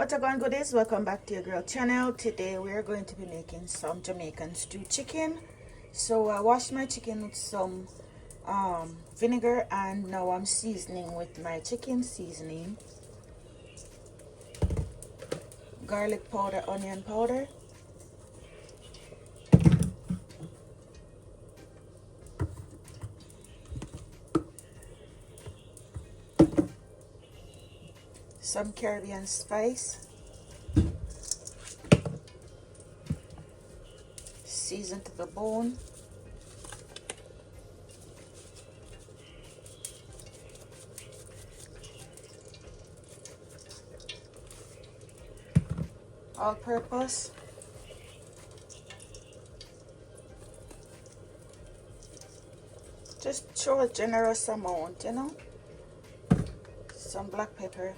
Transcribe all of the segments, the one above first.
What's up, on goodies? Welcome back to your girl channel. Today we are going to be making some Jamaican stew chicken. So I washed my chicken with some vinegar, and now I'm seasoning with my chicken seasoning, garlic powder, onion powder, some Caribbean spice, seasoned to the bone, all purpose, just show a generous amount, you know, some black pepper,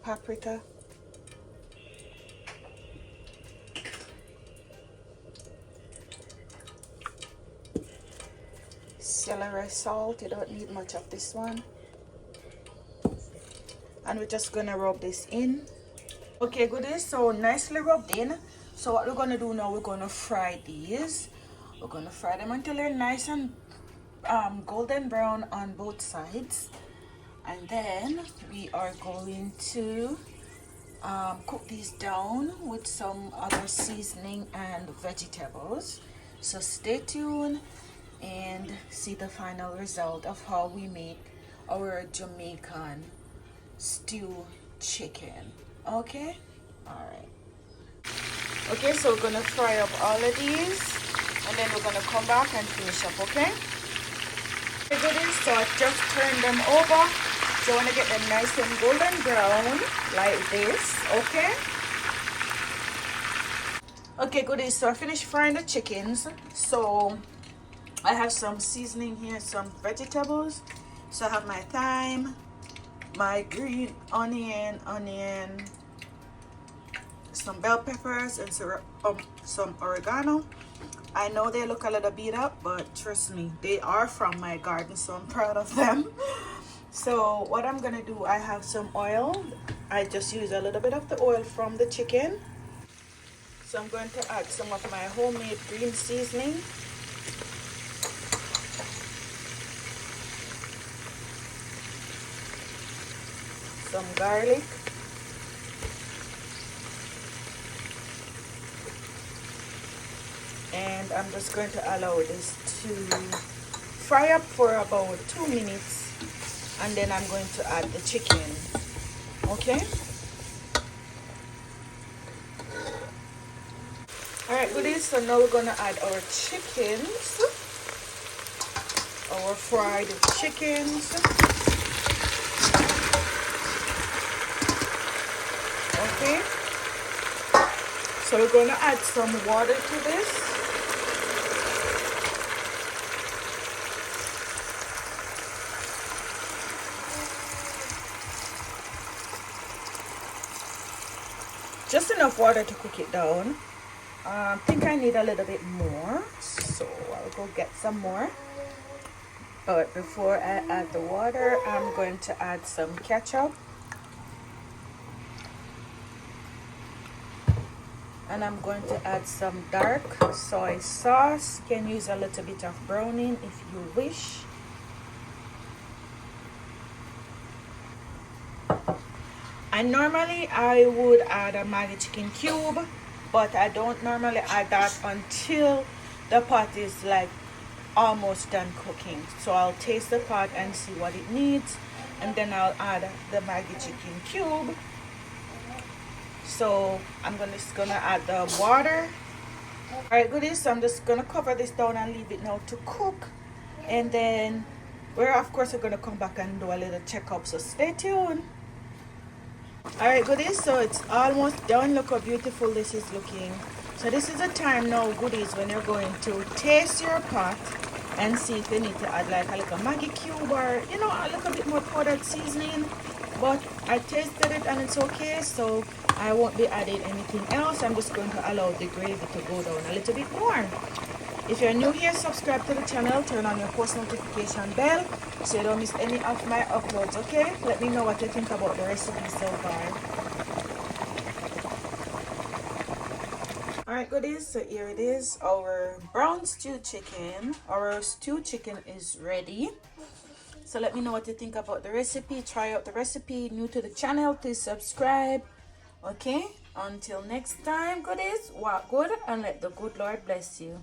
paprika, celery salt. You don't need much of this one. And we're just gonna rub this in. Okay, goodies, so nicely rubbed in. So what we're gonna do now, we're gonna fry these. We're gonna fry them until they're nice and golden brown on both sides. And then we are going to cook these down with some other seasoning and vegetables. So stay tuned and see the final result of how we make our Jamaican stew chicken. Okay, all right. Okay, so we're gonna fry up all of these, and then we're gonna come back and finish up. Okay, goodies, so I just turned them over. So I want to get them nice and golden brown like this. Okay, okay, goodies, so I finished frying the chickens. So I have some seasoning here, some vegetables. So I have my thyme, my green onion, some bell peppers, and some oregano. I know they look a little beat up, but trust me, they are from my garden, so I'm proud of them. So what I'm gonna do, I have some oil. I just use a little bit of the oil from the chicken. So I'm going to add some of my homemade green seasoning. Some garlic, and I'm just going to allow this to fry up for about 2 minutes, and then I'm going to add the chicken. Okay, all right, goodies, so now we're gonna add our chickens, our fried chickens. Okay, so we're going to add some water to this. Just enough water to cook it down. I think I need a little bit more, so I'll go get some more. But before I add the water, I'm going to add some ketchup. And I'm going to add some dark soy sauce. You can use a little bit of browning if you wish. And normally I would add a Maggi chicken cube, but I don't normally add that until the pot is like almost done cooking. So I'll taste the pot and see what it needs, and then I'll add the Maggi chicken cube. So I'm just gonna add the water. All right, goodies, so I'm just gonna cover this down and leave it now to cook, and then we're gonna come back and do a little checkup, so stay tuned. All right, goodies, so it's almost done. Look how beautiful this is looking. So this is the time now, goodies, when you're going to taste your pot and see if you need to add like a little Maggi cube, or you know, a little bit more powdered seasoning. But I tasted it and it's okay, so I won't be adding anything else. I'm just going to allow the gravy to go down a little bit more. If you're new here, subscribe to the channel, turn on your post notification bell, so you don't miss any of my uploads. Okay, let me know what you think about the recipe so far. Alright goodies, so here it is, our brown stew chicken. Our stew chicken is ready. So let me know what you think about the recipe. Try out the recipe. New to the channel, please subscribe. Okay, until next time goodies, walk good and let the good Lord bless you.